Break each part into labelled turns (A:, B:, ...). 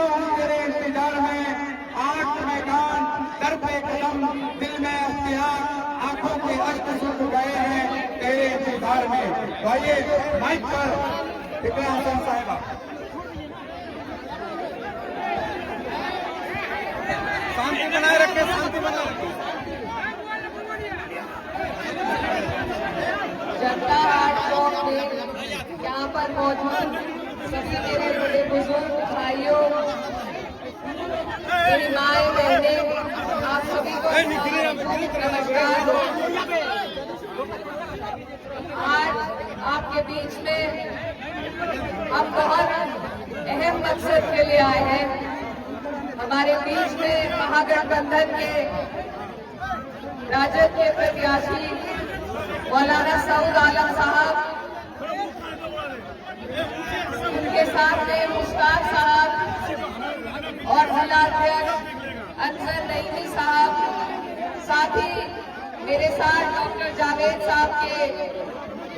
A: खड़ा हूँ तेरे इंतजार में, आठ मैदान दर पे कदम, दिल में इख्तियार, आंखों के अश्क सूख गए हैं तेरे इंतजार में। तो आइए माइक पर इकराम हसन साहिबा। शांति बनाए रखे, शांति बनाए रखे।
B: जनता हाट चौक में यहाँ पर मौजूद सभी मेरे बड़े बुजुर्ग भाइयों, मेरी माए बहनें, आप सभी को नमस्कार। आज आपके बीच में हम बहुत अहम मकसद के लिए आए हैं। हमारे बीच में महागठबंधन के राजद के प्रत्याशी मौलाना सऊद आलम साहब, उनके साथ में मुश्ताक साहब और जिला अध्यक्ष अनवर नईमी साहब, साथ ही मेरे साथ डॉक्टर जावेद साहब के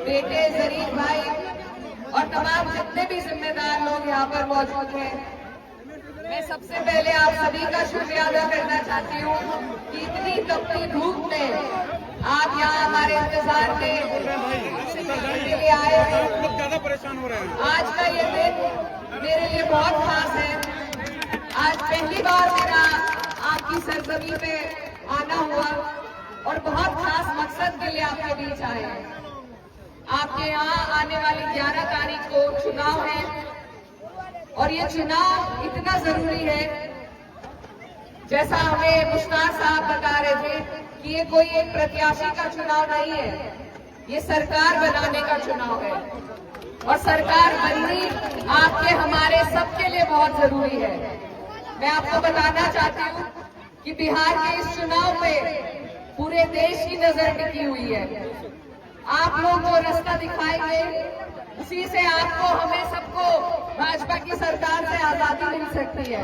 B: बेटे जरीर भाई और तमाम जितने भी जिम्मेदार लोग यहाँ पर मौजूद हैं। मैं सबसे पहले आप सभी का शुक्रिया अदा करना चाहती हूँ कि इतनी तपती धूप में आप यहाँ हमारे इंतजार में के लिए आए हैं।
A: लोग ज्यादा परेशान हो रहे हैं।
B: आज का ये दिन मेरे लिए बहुत खास है। आज पहली बार मेरा आपकी सरजमी पे आना हुआ और बहुत खास मकसद के लिए आपके बीच आए हैं। आपके यहाँ आने वाली 11 तारीख को चुनाव है और ये चुनाव इतना जरूरी है, जैसा हमें मुश्ताक साहब बता रहे थे कि ये कोई एक प्रत्याशी का चुनाव नहीं है, ये सरकार बनाने का चुनाव है और सरकार बननी आपके हमारे सबके लिए बहुत जरूरी है। मैं आपको बताना चाहती हूँ कि बिहार के इस चुनाव पे पूरे देश की नजर टिकी हुई है। आप लोग जो रास्ता दिखाएंगे उसी से आपको हमें सबको भाजपा की सरकार से आजादी मिल सकती है।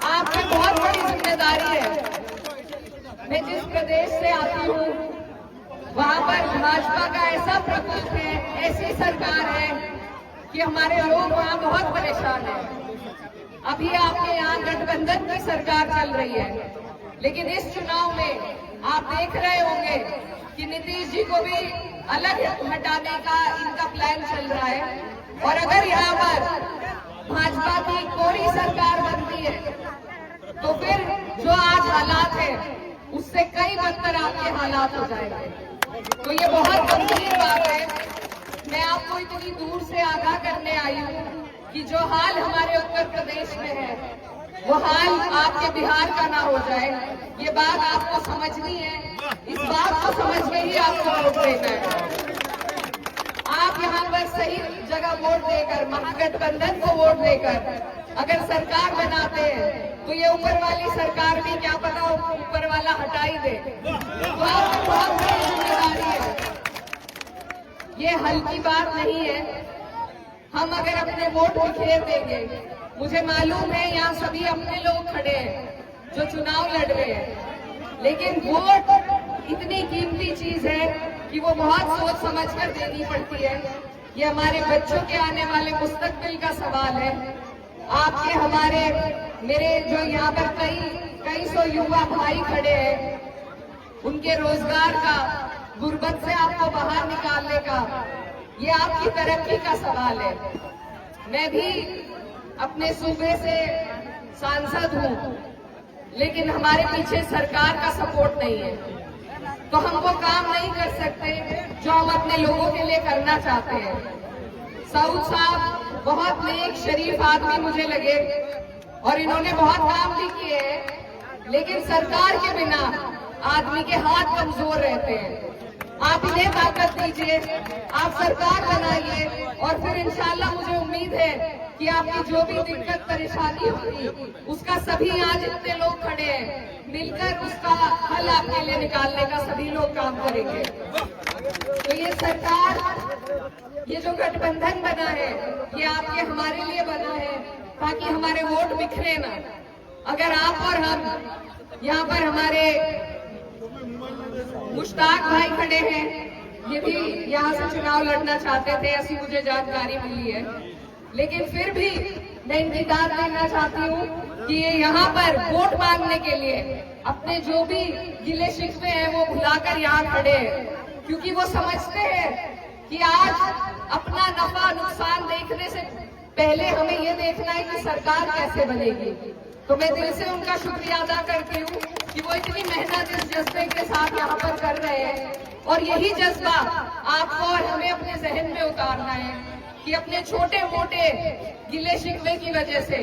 B: आपकी बहुत बड़ी जिम्मेदारी है। मैं जिस प्रदेश से आती हूँ वहाँ पर भाजपा का ऐसा प्रकोप है, ऐसी सरकार है कि हमारे लोग वहाँ बहुत परेशान हैं। अभी आपके यहाँ गठबंधन की सरकार चल रही है, लेकिन इस चुनाव में आप देख रहे होंगे कि नीतीश जी को भी अलग हटाने का इनका प्लान चल रहा है। और अगर यहाँ पर भाजपा की कोई सरकार बनती है तो फिर जो आज हालात है उससे कई बदतर आपके हालात हो जाएंगे। तो ये बहुत गंभीर बात है। मैं आपको इतनी दूर से आगाह करने आई हूँ कि जो हाल हमारे उत्तर प्रदेश में है वो हाल आपके बिहार का ना हो जाए। ये बात आपको समझनी है, इस बात को समझ के ही आपको वोट देना है। आप यहाँ पर सही जगह वोट देकर, महागठबंधन को वोट देकर अगर सरकार बनाते हैं तो ये ऊपर वाली सरकार भी क्या पता ऊपर वाला हटा ही दे। तो आपको बहुत बड़ी जिम्मेदारी है, ये हल्की बात नहीं है। हम अगर अपने वोट बिखेर देंगे, मुझे मालूम है यहाँ सभी अपने लोग खड़े हैं जो चुनाव लड़ रहे हैं, लेकिन वोट इतनी कीमती चीज है कि वो बहुत सोच समझ कर देनी पड़ती है। ये हमारे बच्चों के आने वाले मुस्तकबिल का सवाल है। आपके हमारे मेरे जो यहाँ पर कई सौ युवा भाई खड़े हैं, उनके रोजगार का, गुर्बत से आपको बाहर निकालने का, ये आपकी तरक्की का सवाल है। मैं भी अपने सूबे से सांसद हूँ, लेकिन हमारे पीछे सरकार का सपोर्ट नहीं है, तो हम वो काम नहीं कर सकते जो हम अपने लोगों के लिए करना चाहते हैं। सऊद साहब बहुत नेक शरीफ आदमी मुझे लगे और इन्होंने बहुत काम भी किए हैं, लेकिन सरकार के बिना आदमी के हाथ कमजोर रहते हैं। आप इन्हें ताकत दीजिए, आप सरकार बनाइए और फिर इंशाल्लाह मुझे उम्मीद है कि आपकी जो भी दिक्कत परेशानी होगी उसका सभी यहाँ जितने लोग खड़े हैं मिलकर उसका हल आपके लिए निकालने का सभी लोग काम करेंगे। तो ये सरकार, ये जो गठबंधन बना है ये आपके हमारे लिए बना है ताकि हमारे वोट बिखरे ना। अगर आप और हम, यहाँ पर हमारे मुश्ताक भाई खड़े हैं, ये भी यहाँ से चुनाव लड़ना चाहते थे, ऐसी मुझे जानकारी मिली है, लेकिन फिर भी मैं इनकी दाद देना चाहती हूँ कि ये यहाँ पर वोट मांगने के लिए अपने जो भी गिले शिकवे हैं वो भुलाकर यहाँ खड़े हैं, क्योंकि वो समझते हैं कि आज अपना नफा नुकसान देखने से पहले हमें ये देखना है कि सरकार कैसे बनेगी। तो मैं दिल से उनका शुक्रिया अदा करती हूँ कि वो इतनी मेहनत इस जज्बे के साथ यहाँ पर कर रहे हैं, और यही जज्बा आपको और हमें अपने जहन में उतारना है कि अपने छोटे मोटे गिले शिकवे की वजह से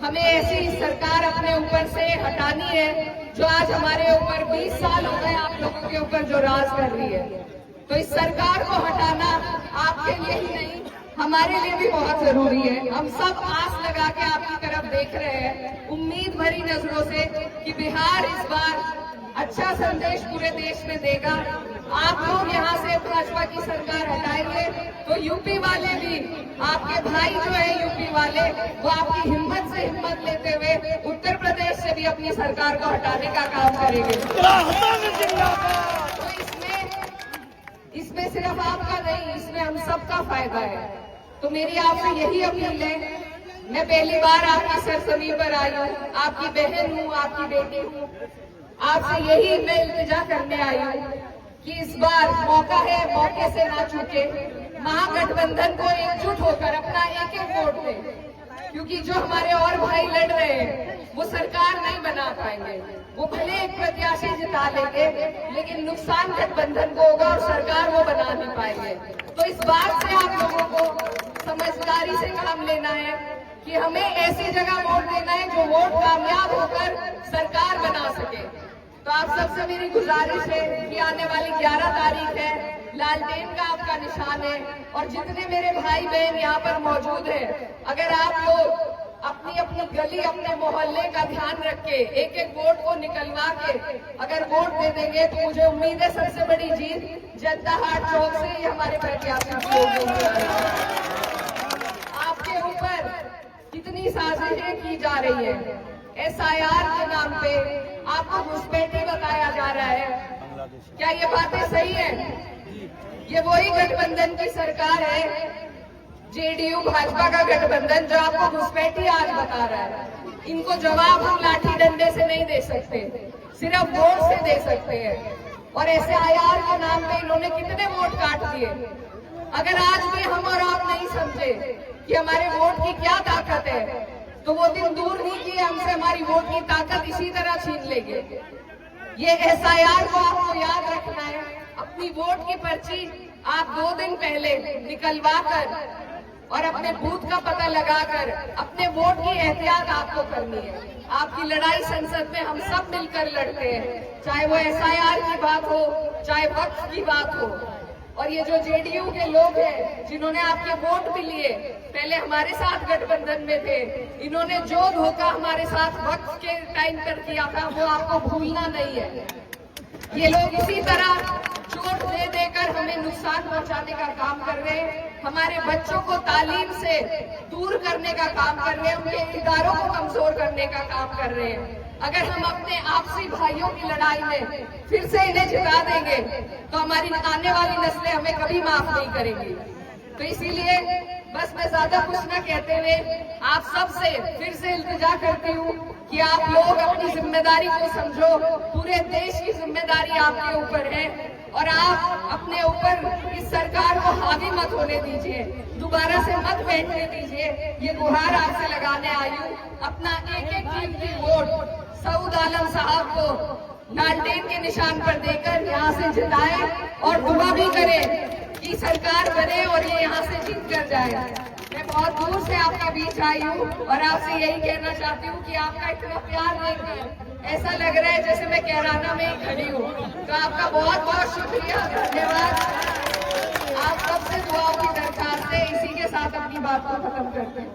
B: हमें ऐसी सरकार अपने ऊपर से हटानी है जो आज हमारे ऊपर 20 साल हो गए आप लोगों के ऊपर जो राज कर रही है। तो इस सरकार को हटाना आपके लिए ही नहीं, हमारे लिए भी बहुत जरूरी है। हम सब आस लगा के आपकी तरफ देख रहे हैं, उम्मीद भरी नजरों से कि बिहार इस बार अच्छा संदेश पूरे देश में देगा। आप लोग यहाँ से भाजपा की सरकार हटाएंगे तो यूपी वाले भी, आपके भाई जो है यूपी वाले, वो आपकी हिम्मत से हिम्मत लेते हुए उत्तर प्रदेश से भी अपनी सरकार को हटाने का काम करेंगे। तो इसमें सिर्फ आपका नहीं, इसमें हम सबका फायदा है। तो मेरी आपसे यही अपील है, मैं पहली बार आपकी सरजमीं पर आई हूँ, आपकी बहन हूँ, आपकी बेटी हूँ, आपसे यही मैं इल्तिजा करने आई हूँ कि इस बार मौका है, मौके से ना चूके, महागठबंधन को एकजुट होकर अपना एक एक वोट दें, क्योंकि जो हमारे और भाई लड़ रहे हैं वो सरकार नहीं बना पाएंगे। वो भले एक प्रत्याशी जिता लेंगे लेकिन नुकसान गठबंधन को होगा और सरकार वो बना नहीं पाएंगे। तो इस बात से आप लोगों को समझदारी से काम लेना है कि हमें ऐसी जगह वोट देना है जो वोट कामयाब होकर सरकार बना सके। तो आप सबसे मेरी गुजारिश है कि आने वाली 11 तारीख है, लालटेन का आपका निशान है, और जितने मेरे भाई बहन यहाँ पर मौजूद हैं, अगर आप लोग अपनी अपनी गली, अपने मोहल्ले का ध्यान रख के एक एक वोट को निकलवा के अगर वोट दे देंगे तो मुझे उम्मीद है सबसे बड़ी जीत जनता हाट चौक से ही हमारे प्रत्याशी की होगी। आपके ऊपर कितनी साजिशें की जा रही है, SIR के नाम पे आपको घुसपैठी बताया जा रहा है, क्या ये बातें सही है? ये वही गठबंधन की सरकार है, JDU भाजपा का गठबंधन, जो आपको घुसपैठी आज बता रहा है। इनको जवाब हम लाठी डंडे से नहीं दे सकते, सिर्फ वोट से दे सकते हैं। और SIR के नाम पे इन्होंने कितने वोट काट दिए। अगर आज भी हम और आप नहीं समझे कि हमारे वोट की क्या ताकत है, तो वो दिन दूर नहीं कि हमसे हमारी वोट की ताकत इसी तरह छीन लेंगे। ये SIR को आपको याद रखना है। अपनी वोट की पर्ची आप 2 दिन पहले निकलवा कर और अपने बूथ का पता लगाकर अपने वोट की एहतियात आपको करनी है। आपकी लड़ाई संसद में हम सब मिलकर लड़ते हैं, चाहे वो SIR की बात हो, चाहे वक्फ की बात हो। और ये जो JDU के लोग हैं जिन्होंने आपके वोट भी लिए, पहले हमारे साथ गठबंधन में थे, इन्होंने जो धोखा हमारे साथ वक्फ के टाइम पर किया था वो आपको भूलना नहीं है। ये लोग इसी तरह चोट दे देकर हमें नुकसान पहुंचाने का काम कर रहे हैं, हमारे बच्चों को तालीम से दूर करने का काम कर रहे हैं, उनके इदारों को कमजोर करने का काम कर रहे हैं। अगर हम अपने आपसी भाइयों की लड़ाई में फिर से इन्हें जिता देंगे तो हमारी आने वाली नस्लें हमें कभी माफ नहीं करेंगी। तो इसीलिए बस मैं ज्यादा कुछ न कहते हुए आप सबसे फिर से इल्तिजा करती हूँ कि आप लोग अपनी जिम्मेदारी को समझो। पूरे देश की जिम्मेदारी आपके ऊपर है और आप अपने ऊपर इस सरकार को हावी मत होने दीजिए, दोबारा से मत बैठने दीजिए। ये गुहार आपसे लगाने आई हूँ। अपना एक एक कीमती वोट सऊद आलम साहब को लालटेन के निशान पर देकर यहाँ से जिताए और दुआ भी करें कि सरकार बने और ये यहाँ से जीत कर जाए। मैं बहुत दूर से आपके बीच आई हूँ और आपसे यही कहना चाहती हूँ कि आपका इतना प्यार देखकर ऐसा लग रहा है जैसे मैं कैराना में ही खड़ी हूँ। तो आपका बहुत बहुत शुक्रिया, धन्यवाद। आप सबसे दुआओं की दरखास्त है। इसी के साथ अपनी बात को खत्म करते हैं।